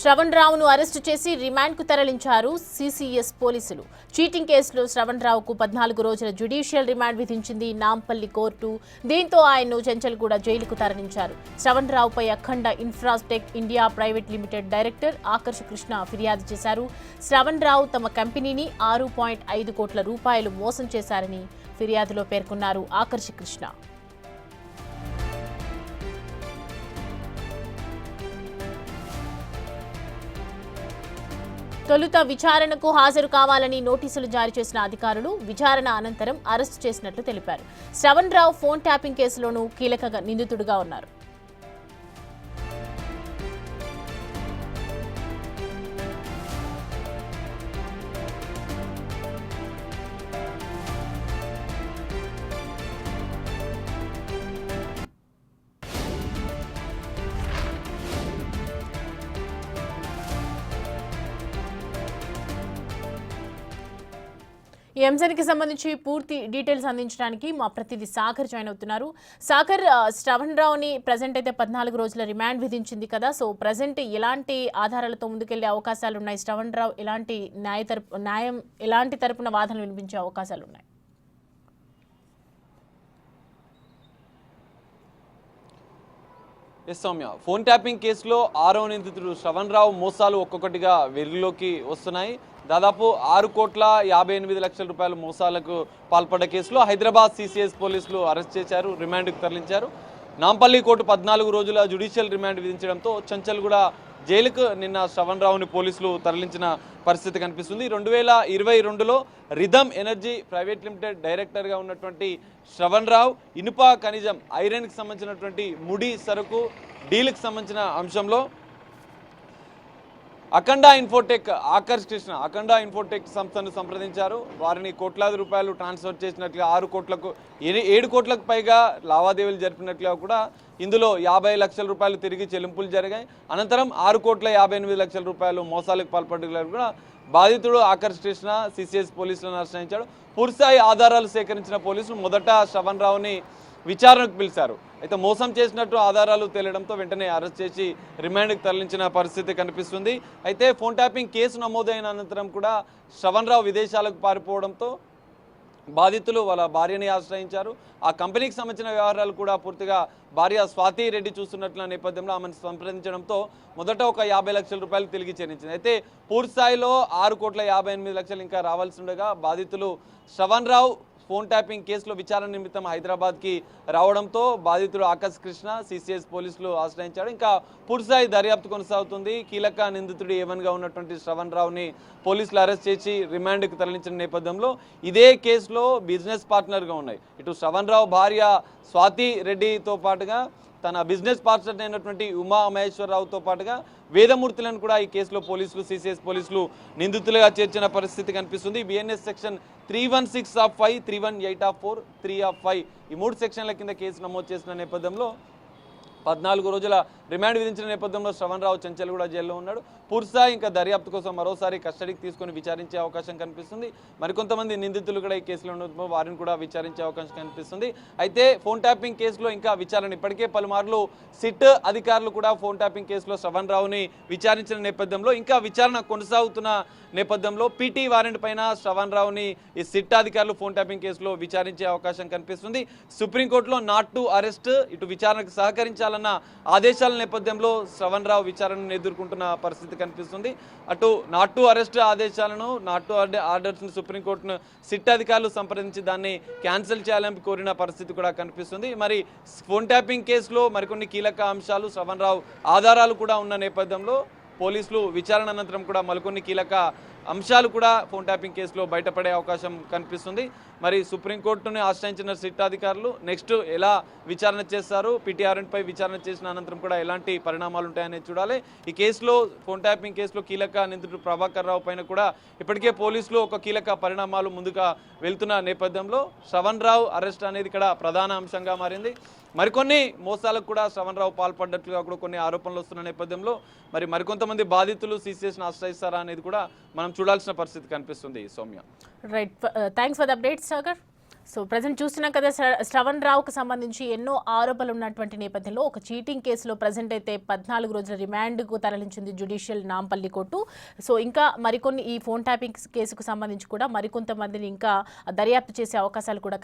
శ్రవణ్ రావును అరెస్టు చేసి రిమాండ్కు తరలించారు సిసిఎస్ పోలీసులు. చీటింగ్ కేసులో శ్రవణ్ రావుకు 14 రోజుల జ్యుడిషియల్ రిమాండ్ విధించింది నాంపల్లి కోర్టు. దీంతో ఆయన్ను చెంచల్గూడ జైలుకు తరలించారు. శ్రవణ్ రావుపై Akhanda Infratech India private limited director Akarsh Krishna ఫిర్యాదు చేశారు. శ్రవణ్ రావు తమ కంపెనీని 6.5 కోట్ల రూపాయలు మోసం చేశారని ఫిర్యాదులో పేర్కొన్నారు ఆకర్ష్ కృష్ణ. తొలుత విచారణకు హాజరు కావాలని నోటీసులు జారీ చేసిన అధికారులు విచారణ అనంతరం అరెస్టు చేసినట్లు తెలిపారు. శ్రవణ్ రావు ఫోన్ ట్యాపింగ్ కేసులోనూ కీలక నిందితుడిగా ఉన్నారు. ఈ అంశానికి సంబంధించి పూర్తి డీటెయిల్స్ అందించడానికి మా ప్రతినిధి సాగర్ జాయిన్ అవుతున్నారు. సాగర్, శ్రవణ్ రావుని ప్రజెంట్ అయితే 14 రోజుల రిమాండ్ విధించింది కదా, సో ప్రజెంట్ ఎలాంటి ఆధారాలతో ముందుకెళ్లే అవకాశాలు ఉన్నాయి? శ్రవణ్ రావు ఎలాంటి తరపున వాదనలు వినిపించే అవకాశాలు ఉన్నాయి? సౌమ్య, ఫోన్ ట్యాపింగ్ కేసులో 6వ నిందితుడు శ్రవణ్ రావు మోసాలు ఒక్కొక్కటిగా వెలుగులోకి వస్తున్నాయి. దాదాపు 6,58,00,000 రూపాయల మోసాలకు పాల్పడ్డ కేసులో హైదరాబాద్ సిసిఎస్ పోలీసులు అరెస్ట్ చేశారు, రిమాండ్కు తరలించారు. నాంపల్లి కోర్టు 14 రోజుల జ్యుడిషియల్ రిమాండ్ విధించడంతో చంచల్గూడ జైలుకు నిన్న శ్రవణ్ రావుని పోలీసులు తరలించిన పరిస్థితి కనిపిస్తుంది. 2022లో రిథమ్ ఎనర్జీ ప్రైవేట్ లిమిటెడ్ డైరెక్టర్గా ఉన్నటువంటి శ్రవణ్ రావు ఇనుప ఖనిజం ఐరన్కి సంబంధించినటువంటి ముడి సరుకు డీల్కి సంబంధించిన అంశంలో అఖండ ఇన్ఫోటెక్ ఆకర్ష్ కృష్ణ అఖండ ఇన్ఫోటెక్ సంస్థను సంప్రదించారు. వారిని కోట్లాది రూపాయలు ట్రాన్స్ఫర్ చేసినట్లుగా 7 కోట్లకు పైగా లావాదేవీలు జరిపినట్లుగా కూడా ఇందులో 50 లక్షల రూపాయలు తిరిగి చెల్లింపులు జరిగాయి. అనంతరం 6,58,00,000 రూపాయలు మోసాలకు పాల్పడ్డట్లు కూడా బాధితుడు ఆకర్ష్ కృష్ణ సిసిఎస్ పోలీసులను ఆశ్రయించాడు. పూర్తిస్థాయి ఆధారాలు సేకరించిన పోలీసులు మొదట శ్రవణ్ రావుని విచారణకు పిలిచారు. అయితే మోసం చేసినట్టు ఆధారాలు తేలడంతో వెంటనే అరెస్ట్ చేసి రిమాండ్కి తరలించిన పరిస్థితి కనిపిస్తుంది. అయితే ఫోన్ ట్యాపింగ్ కేసు నమోదైన అనంతరం కూడా శ్రవణ్ రావు విదేశాలకు పారిపోవడంతో బాధితులు వాళ్ళ భార్యని ఆశ్రయించారు. ఆ కంపెనీకి సంబంధించిన వ్యవహారాలు కూడా పూర్తిగా భార్య స్వాతి రెడ్డి చూస్తున్నట్ల నేపథ్యంలో ఆమెను సంప్రదించడంతో మొదట ఒక 50 లక్షల రూపాయలు తిరిగి చెల్లించింది. అయితే పూర్తి స్థాయిలో 6,58,00,000 ఇంకా రావాల్సి ఉండగా బాధితులు శ్రవణ్ రావు ఫోన్ ట్యాపింగ్ కేసులో విచారణ నిమిత్తం హైదరాబాద్కి రావడంతో బాధితుడు ఆకర్ష్ కృష్ణ సిసిఎస్ పోలీసులు ఆశ్రయించాడు. ఇంకా పూర్తిస్థాయి దర్యాప్తు కొనసాగుతుంది. కీలక నిందితుడు ఏవన్గా ఉన్నటువంటి శ్రవణ్ రావుని పోలీసులు అరెస్ట్ చేసి రిమాండ్కి తరలించిన నేపథ్యంలో ఇదే కేసులో బిజినెస్ పార్ట్నర్గా ఉన్నాయి ఇటు శ్రవణ్ రావు భార్య స్వాతి రెడ్డితో పాటుగా తన బిజినెస్ పార్ట్నర్ అయినటువంటి ఉమా మహేశ్వరరావుతో పాటుగా వేదమూర్తులను కూడా ఈ కేసులో పోలీసులు సిసిఎస్ పోలీసులు నిందితులుగా చేర్చిన పరిస్థితి కనిపిస్తుంది. బిఎన్ఎస్ సెక్షన్ 316(5), 318(4), 3(5) ఈ 3 సెక్షన్ల కింద కేసు నమోదు చేసిన నేపథ్యంలో 14 రోజుల రిమాండ్ విధించిన నేపథ్యంలో శ్రవణ్ రావు చంచల్గూడ జైల్లో ఉన్నాడు. పూర్తిస్థాయి ఇంకా దర్యాప్తు కోసం మరోసారి కస్టడీకి తీసుకొని విచారించే అవకాశం కనిపిస్తుంది. మరికొంతమంది నిందితులు కూడా ఈ కేసులో ఉండడంతో వారిని కూడా విచారించే అవకాశం కనిపిస్తుంది. అయితే ఫోన్ ట్యాపింగ్ కేసులో ఇంకా విచారణ ఇప్పటికే పలుమార్లు సిట్ అధికారులు కూడా ఫోన్ ట్యాపింగ్ కేసులో శ్రవణ్ రావుని విచారించిన నేపథ్యంలో ఇంకా విచారణ కొనసాగుతున్న నేపథ్యంలో పీటీ వారెంట్ పైన శ్రవణ్ రావుని ఈ సిట్ అధికారులు ఫోన్ ట్యాపింగ్ కేసులో విచారించే అవకాశం కనిపిస్తుంది. సుప్రీంకోర్టులో నాట్ టు అరెస్ట్ ఇటు విచారణకు సహకరించాలన్న ఆదేశాల నేపథ్యంలో శ్రవణ్ రావు విచారణను ఎదుర్కొంటున్న పరిస్థితి కనిపిస్తుంది. అటు నాట్ టు అరెస్ట్ ఆదేశాలను నాట్ టు ఆర్డర్స్ను సుప్రీంకోర్టును సిట్ అధికారులు సంప్రదించి దాన్ని క్యాన్సిల్ చేయాలని కోరిన పరిస్థితి కూడా కనిపిస్తుంది. మరి ఫోన్ ట్యాపింగ్ కేసులో మరికొన్ని కీలక అంశాలు శ్రవణ్ రావు ఆధారాలు కూడా ఉన్న నేపథ్యంలో పోలీసులు విచారణ అనంతరం కూడా మరికొన్ని కీలక అంశాలు కూడా ఫోన్ ట్యాపింగ్ కేసులో బయటపడే అవకాశం కనిపిస్తుంది. మరి సుప్రీంకోర్టుని ఆశ్రయించిన సిట్ అధికారులు నెక్స్ట్ ఎలా విచారణ చేస్తారు, పీటీఆర్ఎన్పై విచారణ చేసిన అనంతరం కూడా ఎలాంటి పరిణామాలు ఉంటాయనేది చూడాలి. ఈ కేసులో ఫోన్ ట్యాపింగ్ కేసులో కీలక నిందితుడు ప్రభాకర్ రావు పైన కూడా ఇప్పటికే పోలీసులు ఒక కీలక పరిణామాలు ముందుగా వెళ్తున్న నేపథ్యంలో శ్రవణ్ రావు అరెస్ట్ అనేది ఇక్కడ ప్రధాన అంశంగా మారింది. మరికొన్ని మోసాలకు కూడా శ్రవణ్ రావు పాల్పడ్డట్లుగా కూడా కొన్ని ఆరోపణలు వస్తున్న నేపథ్యంలో మరికొంతమంది బాధితులు సిసిఎస్ను ఆశ్రయిస్తారా అనేది కూడా మనం చూడాల్సిన పరిస్థితి కనిపిస్తుంది. Soumya, right, thanks for the update Sagar. So present చూస్తున్నాం కదా, శ్రవణ్ రావుకు సంబంధించి ఎన్నో ఆరోపణలు ఉన్నటువంటి నేపథ్యంలో ఒక చీటింగ్ కేసులో ప్రజెంట్ అయితే 14 రోజుల రిమాండ్కు తరలించింది జ్యుడిషియల్ నాంపల్లి కోర్టు. సో ఇంకా మరికొన్ని ఈ ఫోన్ ట్యాపింగ్ కేసుకు సంబంధించి కూడా మరికొంతమందిని ఇంకా దర్యాప్తు చేసే అవకాశాలు కూడా